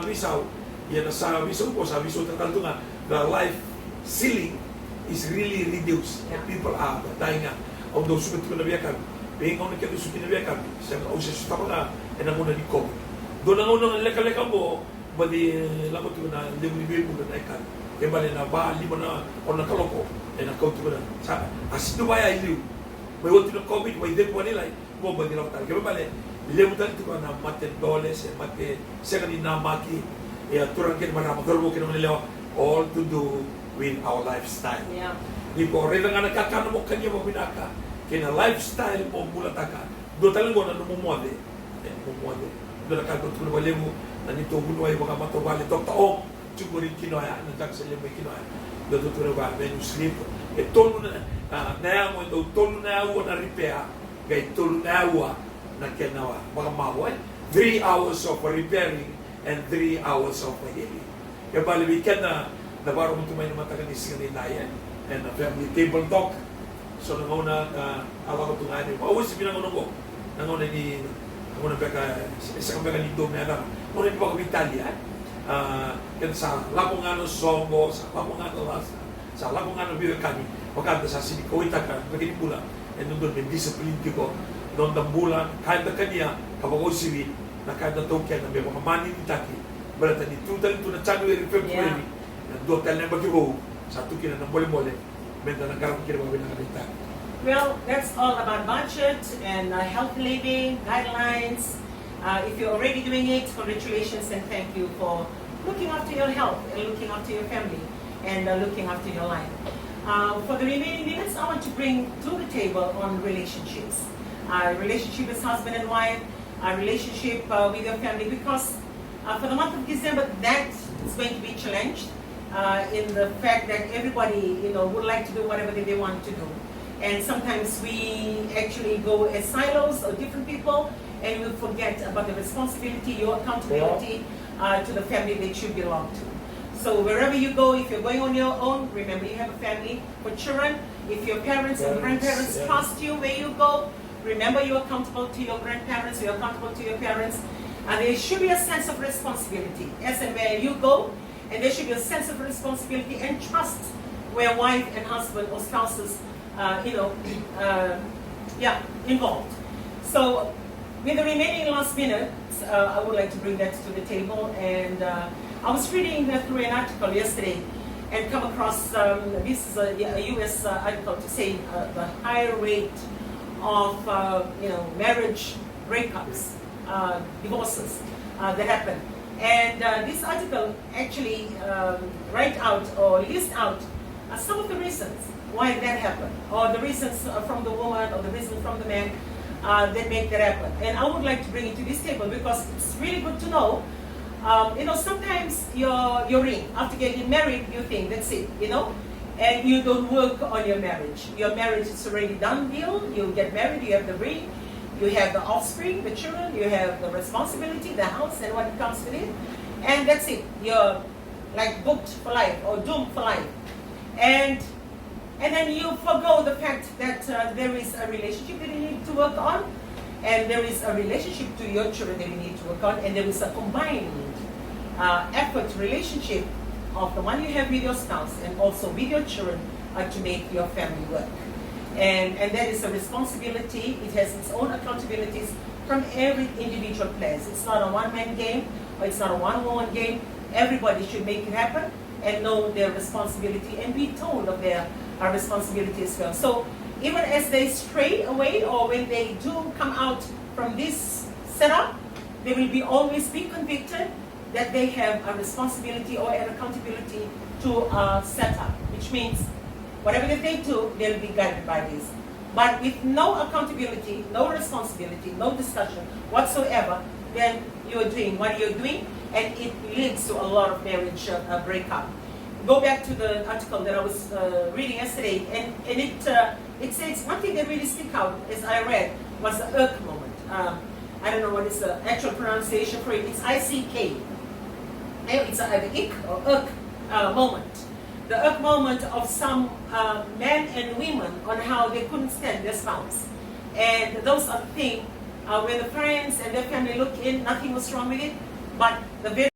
Rizal, yan sa Rizal po, sa Rizal Tataltungan, the life ceiling is really reduced. Yeah. People are dying nga. Although sukat ko na biyakan, pingaw na kaya sukat na biyakan, siya nga usas pa nga, and ang una ni COVID. Doon ang unang leka-leka mo, bali lamot ko na libre mo na ikan. Kaya bali na ba, limo na, o nakaloko, and account ko na. Sa, as ito ba ya iliw? May wala ng COVID, may din po nila, mo ba nila tayo. Kaya bali, limu tali ito na mate doles, mate, siya kanina maki, turang kaya naman na magkaroon ko nila, all to do with our lifestyle. Yeah. Di po, rin nga nagkakano mo kanya mo binaka, kaya na lifestyle mo mula taka, doon talaga mo na numumuade, doon nakakot ko na wali mo, na nito bunuay mga matubali, taong, siguro rin kinoya, nagkakasali mo yung kinoya, doon ito na ba, when you sleep, tono na, naya mo ito, tono na awa na repair, kaya tono na awa na kinawa, mga maway, 3 hours of repairing, and 3 hours of healing. Kaya bali, weekend na, nabarong mo tumay na mataganis ka nila and a family table talk. So, nanguna, awa ko tungan niyo. Always, pinangunan ko. Nanguna ni, nanguna baka, isa kang baka ni Dome na lang. Nanguna ni baka Italia. Kaya sa Lapongano Songo, sa Lapongano Lasa, sa Lapongano Virakani, magkanda sa Sinikawita ka, magkini pula. And nandun, may discipline ko. Noon ng bulan, kahit na kanya, kapag ko siwi, na kahit na token, na may mga mani ni Taki, balata ni Tutal ito na January, February, nandun tayo na mag-iwo, sa tukin na ng mole-mole, menta na garang kinawa na Well, that's all about budget and healthy living, guidelines. If you're already doing it, congratulations and thank you for looking after your health and looking after your family and looking after your life. For the remaining minutes, I want to bring to the table on relationships. Relationship as husband and wife, relationship with your family, because for the month of December, that is going to be challenged in the fact that everybody, would like to do whatever they want to do. And sometimes we actually go as silos or different people, and we forget about the responsibility, your accountability to the family that you belong to. So wherever you go, if you're going on your own, remember you have a family. For children, if your parents and grandparents trust you where you go, remember you're accountable to your grandparents, you're accountable to your parents. And there should be a sense of responsibility as and where you go, and there should be a sense of responsibility and trust where wife and husband or spouses involved. So, with the remaining last minutes, I would like to bring that to the table. And I was reading through an article yesterday and come across this is a U.S. article to say the high rate of marriage breakups, divorces that happen. And this article actually write out or list out some of the reasons why that happened, or the reasons from the woman or the reasons from the man that make that happen. And I would like to bring it to this table because it's really good to know. Sometimes you're in, after getting married, you think that's it, and you don't work on your marriage. Your marriage is already done deal. You get married, you have the ring, you have the offspring, the children, you have the responsibility, the house, and what comes with it, and that's it. You're like booked for life or doomed for life, and then you forgo the fact that there is a relationship that you need to work on, and there is a relationship to your children that you need to work on, and there is a combined effort relationship of the one you have with your spouse and also with your children to make your family work. And that is a responsibility. It has its own accountabilities from every individual players. It's not a one-man game or it's not a one-woman game. Everybody should make it happen and know their responsibility and be told of their responsibility as well. So even as they stray away or when they do come out from this setup, they will always be convicted that they have a responsibility or an accountability to set up, which means whatever that they do, they'll be guided by this. But with no accountability, no responsibility, no discussion whatsoever, then you're doing what you're doing, and it leads to a lot of marriage breakup. Go back to the article that I was reading yesterday, and it says one thing that really stick out as I read was the irk moment. I don't know what is the actual pronunciation for it. It's ICK. It's either ick or irk moment. The irk moment of some men and women on how they couldn't stand their spouse. And those are the things when the friends and their family look in, nothing was wrong with it, but the very